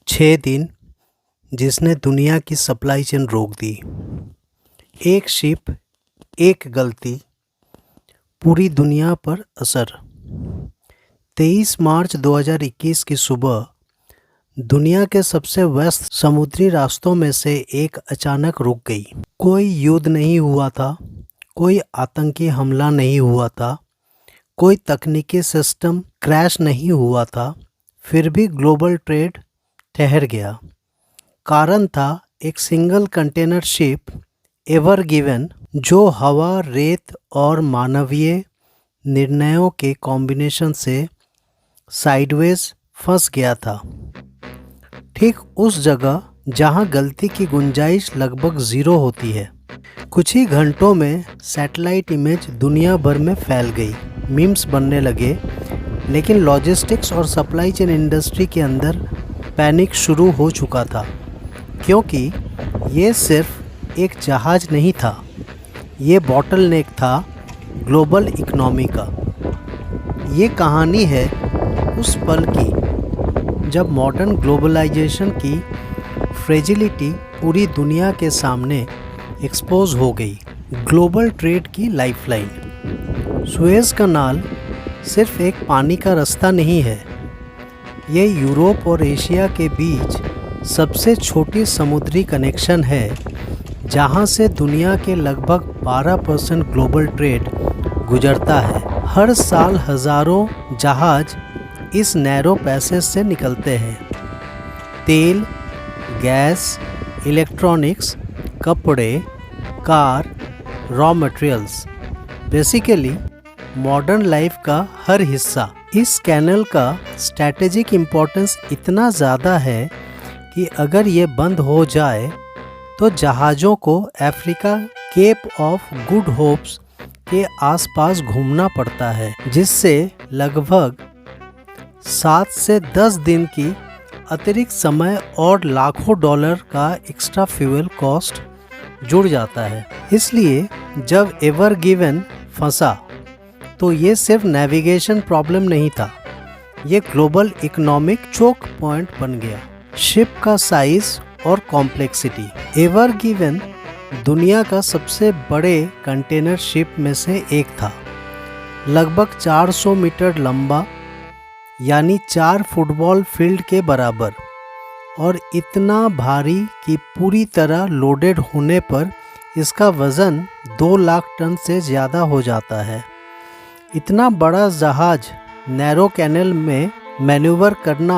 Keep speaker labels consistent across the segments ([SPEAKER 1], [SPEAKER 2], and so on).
[SPEAKER 1] 6 दिन जिसने दुनिया की सप्लाई चेन रोक दी। एक शिप, एक गलती, पूरी दुनिया पर असर। 23 मार्च 2021 की सुबह दुनिया के सबसे व्यस्त समुद्री रास्तों में से एक अचानक रुक गई। कोई युद्ध नहीं हुआ था, कोई आतंकी हमला नहीं हुआ था, कोई तकनीकी सिस्टम क्रैश नहीं हुआ था, फिर भी ग्लोबल ट्रेड ठहर गया। कारण था एक single container ship ever given, जो हवा, रेत और मानवीय निर्णयों के कॉम्बिनेशन से साइडवेज फंस गया था, ठीक उस जगह जहां गलती की गुंजाइश लगभग ज़ीरो होती है। कुछ ही घंटों में सैटेलाइट इमेज दुनिया भर में फैल गई, मीम्स बनने लगे, लेकिन लॉजिस्टिक्स और सप्लाई चेन इंडस्ट्री के अंदर पैनिक शुरू हो चुका था, क्योंकि ये सिर्फ एक जहाज़ नहीं था, ये बॉटलनेक था ग्लोबल इकोनॉमी का। ये कहानी है उस पल की जब मॉडर्न ग्लोबलाइजेशन की फ्रेजिलिटी पूरी दुनिया के सामने एक्सपोज हो गई। ग्लोबल ट्रेड की लाइफलाइन। सुएज़ कनाल सिर्फ एक पानी का रास्ता नहीं है, ये यूरोप और एशिया के बीच सबसे छोटी समुद्री कनेक्शन है, जहां से दुनिया के लगभग 12% ग्लोबल ट्रेड गुजरता है। हर साल हज़ारों जहाज इस नैरो पैसेज से निकलते हैं। तेल, गैस, इलेक्ट्रॉनिक्स, कपड़े, car, raw materials, basically modern life का हर हिस्सा। इस कैनल का स्ट्रैटेजिक इम्पोर्टेंस इतना ज़्यादा है कि अगर ये बंद हो जाए तो जहाज़ों को Africa cap of good hopes के आसपास घूमना पड़ता है, जिससे लगभग 7 से 10 दिन की अतिरिक्त समय और लाखों डॉलर का एक्स्ट्रा फ्यूल कॉस्ट जुड़ जाता है। इसलिए जब एवर गिवन फंसा तो ये सिर्फ नेविगेशन प्रॉब्लम नहीं था, ये ग्लोबल इकोनॉमिक चोक पॉइंट बन गया। शिप का साइज और कॉम्प्लेक्सिटी। एवर गिवन दुनिया का सबसे बड़े कंटेनर शिप में से एक था, लगभग 400 मीटर लंबा, यानी 4 फुटबॉल फील्ड के बराबर, और इतना भारी कि पूरी तरह लोडेड होने पर इसका वज़न 2 लाख टन से ज़्यादा हो जाता है। इतना बड़ा जहाज नैरो कैनल में मैन्यूवर करना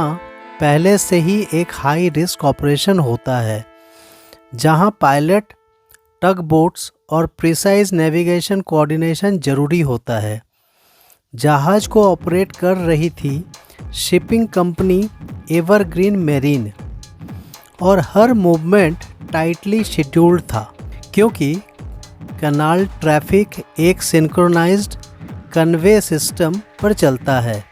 [SPEAKER 1] पहले से ही एक हाई रिस्क ऑपरेशन होता है, जहां पायलट, टग बोट्स और प्रिसाइज नेविगेशन कोऑर्डिनेशन ज़रूरी होता है। जहाज़ को ऑपरेट कर रही थी शिपिंग कंपनी एवरग्रीन मैरीन, और हर मूवमेंट टाइटली शेड्यूल्ड था, क्योंकि कैनाल ट्रैफिक एक सिंक्रोनाइज्ड कन्वे सिस्टम पर चलता है।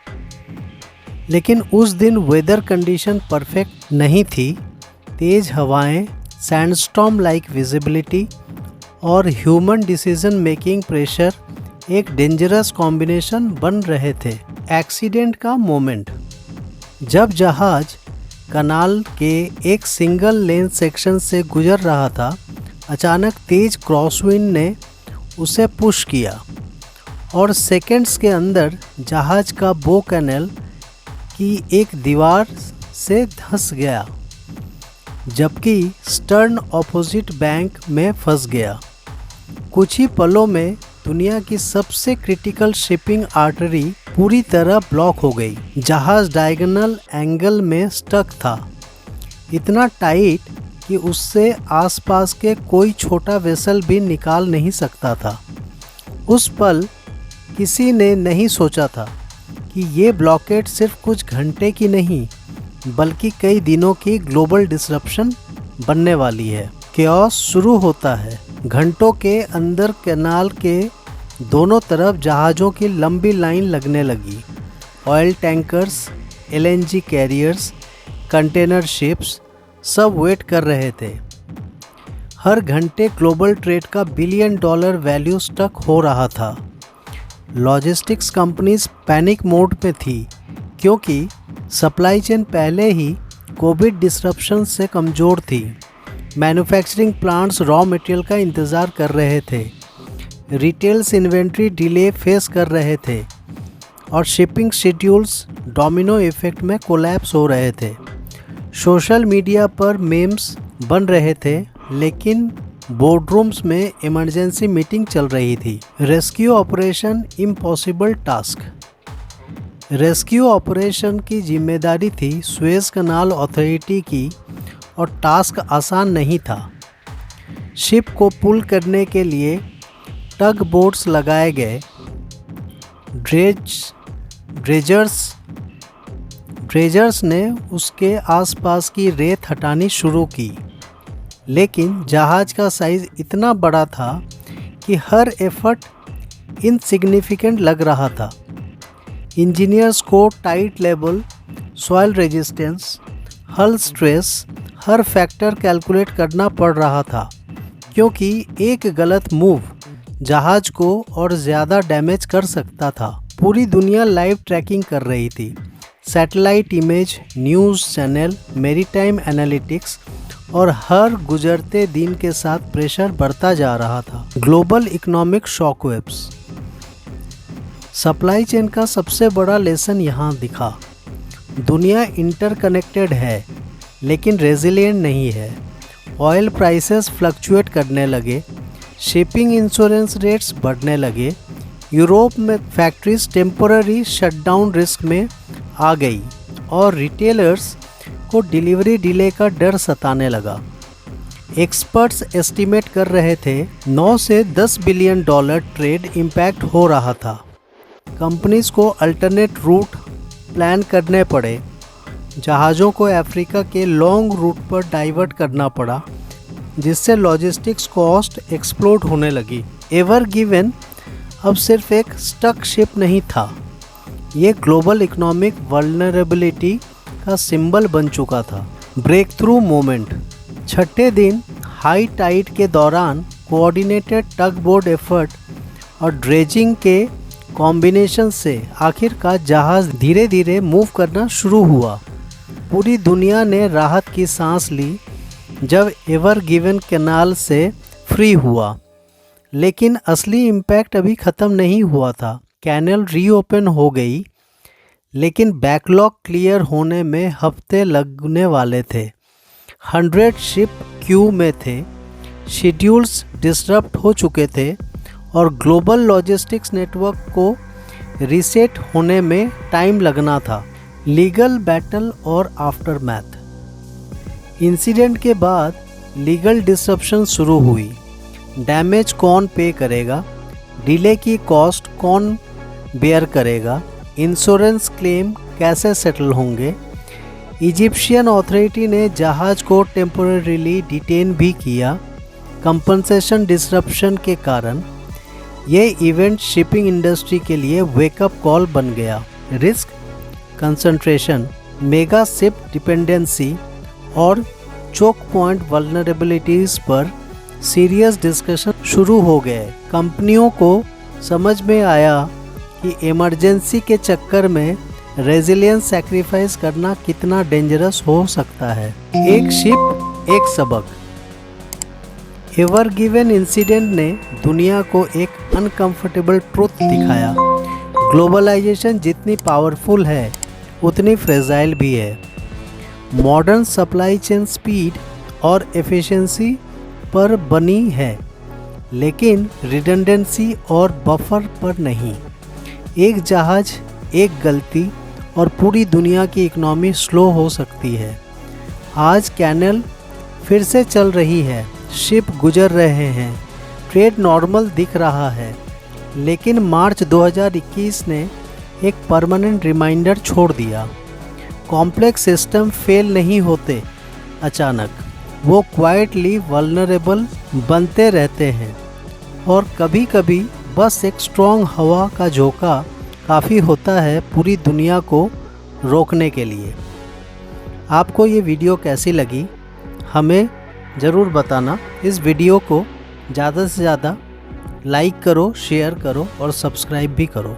[SPEAKER 1] लेकिन उस दिन वेदर कंडीशन परफेक्ट नहीं थी। तेज़ हवाएं, सैंडस्टॉर्म लाइक विजिबिलिटी और ह्यूमन डिसीजन मेकिंग प्रेशर एक डेंजरस कॉम्बिनेशन बन रहे थे। एक्सीडेंट का मोमेंट। जब जहाज़ कनाल के एक सिंगल लेन सेक्शन से गुजर रहा था, अचानक तेज क्रॉसविंड ने उसे पुश किया और सेकंड्स के अंदर जहाज़ का बो कैनल की एक दीवार से धंस गया, जबकि स्टर्न ऑपोजिट बैंक में फंस गया। कुछ ही पलों में दुनिया की सबसे क्रिटिकल शिपिंग आर्टरी पूरी तरह ब्लॉक हो गई। जहाज़ डायगोनल एंगल में स्टक था, इतना टाइट कि उससे आसपास के कोई छोटा वेसल भी निकाल नहीं सकता था। उस पल किसी ने नहीं सोचा था कि ये ब्लॉकेट सिर्फ कुछ घंटे की नहीं, बल्कि कई दिनों की ग्लोबल डिसरप्शन बनने वाली है। केओस शुरू होता है। घंटों के अंदर कैनाल के दोनों तरफ जहाज़ों की लंबी लाइन लगने लगी। Oil tankers, LNG carriers, container ships सब वेट कर रहे थे। हर घंटे ग्लोबल ट्रेड का $बिलियन वैल्यू स्टक हो रहा था। लॉजिस्टिक्स कंपनीज पैनिक मोड में थी, क्योंकि सप्लाई चेन पहले ही कोविड डिसरप्शन से कमज़ोर थी। मैन्युफैक्चरिंग प्लांट्स रॉ मटेरियल का इंतज़ार कर रहे थे, रिटेल्स इन्वेंट्री डिले फेस कर रहे थे और शिपिंग शेड्यूल्स डोमिनो इफ़ेक्ट में कोलैप्स हो रहे थे। सोशल मीडिया पर मेम्स बन रहे थे, लेकिन बोर्डरूम्स में इमरजेंसी मीटिंग चल रही थी। Rescue operation impossible task. Rescue operation की जिम्मेदारी थी सुएज़ कनाल अथॉरिटी की और टास्क आसान नहीं था। शिप को पुल करने के लिए टग बोट्स लगाए गए, ड्रेजर्स ने उसके आसपास की रेत हटानी शुरू की, लेकिन जहाज़ का साइज़ इतना बड़ा था कि हर एफर्ट इनसिग्निफिकेंट लग रहा था। इंजीनियर्स को टाइट लेवल, सॉइल रेजिस्टेंस, हल स्ट्रेस, हर फैक्टर कैलकुलेट करना पड़ रहा था, क्योंकि एक गलत मूव जहाज़ को और ज़्यादा डैमेज कर सकता था। पूरी दुनिया लाइव ट्रैकिंग कर रही थी। Satellite image, news channel, maritime analytics और हर गुजरते दिन के साथ प्रेशर बढ़ता जा रहा था। Global economic shockwaves. Supply chain का सबसे बड़ा लेसन यहाँ दिखा। दुनिया इंटरकनेक्टेड है, लेकिन रेजिलिएंट नहीं है। ऑयल प्राइसेस फ्लक्चुएट करने लगे, शिपिंग इंश्योरेंस रेट्स बढ़ने लगे, यूरोप में फैक्ट्रीज टेम्पोररी शटडाउन रिस्क में आ गई और रिटेलर्स को डिलीवरी डिले का डर सताने लगा। एक्सपर्ट्स एस्टिमेट कर रहे थे 9 से 10 बिलियन डॉलर ट्रेड इम्पैक्ट हो रहा था। कंपनीज को अल्टरनेट रूट प्लान करने पड़े। जहाज़ों को अफ्रीका के लॉन्ग रूट पर डाइवर्ट करना पड़ा, जिससे लॉजिस्टिक्स कॉस्ट एक्सप्लोड होने लगी। एवर गिवन अब सिर्फ एक स्टक शिप नहीं था, ये ग्लोबल इकोनॉमिक वल्नरेबिलिटी का सिंबल बन चुका था। Breakthrough moment. छठे दिन हाई टाइड के दौरान कोऑर्डिनेटेड टग बोट एफर्ट और ड्रेजिंग के कॉम्बिनेशन से आखिरकार जहाज़ धीरे धीरे मूव करना शुरू हुआ। पूरी दुनिया ने राहत की सांस ली जब एवर गिवन कैनाल से फ्री हुआ, लेकिन असली इम्पैक्ट अभी ख़त्म नहीं हुआ था। कैनल रीओपन हो गई, लेकिन बैकलॉग क्लियर होने में हफ्ते लगने वाले थे। 100 शिप क्यू में थे, शेड्यूल्स डिसरप्ट हो चुके थे और ग्लोबल लॉजिस्टिक्स नेटवर्क को रीसेट होने में टाइम लगना था। लीगल बैटल और आफ्टरमैथ। इंसिडेंट के बाद लीगल डिसरप्शन शुरू हुई। डैमेज कौन पे करेगा, डिले की कॉस्ट कौन बेयर करेगा, इंश्योरेंस क्लेम कैसे सेटल होंगे। इजिप्शियन अथॉरिटी ने जहाज़ को टेम्पोरेरीली डिटेन भी किया कंपनसेशन डिसरप्शन के कारण। ये इवेंट शिपिंग इंडस्ट्री के लिए वेकअप कॉल बन गया। Risk concentration, mega ship dependency और चोक पॉइंट वल्नरेबिलिटीज़ पर सीरियस डिस्कशन शुरू हो गए। कंपनियों को समझ में आया कि इमरजेंसी के चक्कर में रेजिलियंस सैक्रिफाइस करना कितना डेंजरस हो सकता है। एक शिप एक सबक। एवर गिवन इंसिडेंट ने दुनिया को एक अनकंफर्टेबल ट्रुथ दिखाया। ग्लोबलाइजेशन जितनी पावरफुल है उतनी फ्रेजाइल भी है। मॉडर्न सप्लाई चेन स्पीड और एफिशिएंसी पर बनी है, लेकिन रिडंडेंसी और बफर पर नहीं। एक जहाज़, एक गलती और पूरी दुनिया की इकोनॉमी स्लो हो सकती है। आज कैनल फिर से चल रही है, शिप गुजर रहे हैं, ट्रेड नॉर्मल दिख रहा है, लेकिन मार्च 2021 ने एक परमानेंट रिमाइंडर छोड़ दिया। कॉम्प्लेक्स सिस्टम फेल नहीं होते अचानक, वो क्वाइटली वल्नरेबल बनते रहते हैं और कभी कभी बस एक स्ट्रॉन्ग हवा का झोंका काफ़ी होता है पूरी दुनिया को रोकने के लिए। आपको ये वीडियो कैसी लगी हमें ज़रूर बताना। इस वीडियो को ज़्यादा से ज़्यादा लाइक करो, शेयर करो और सब्सक्राइब भी करो।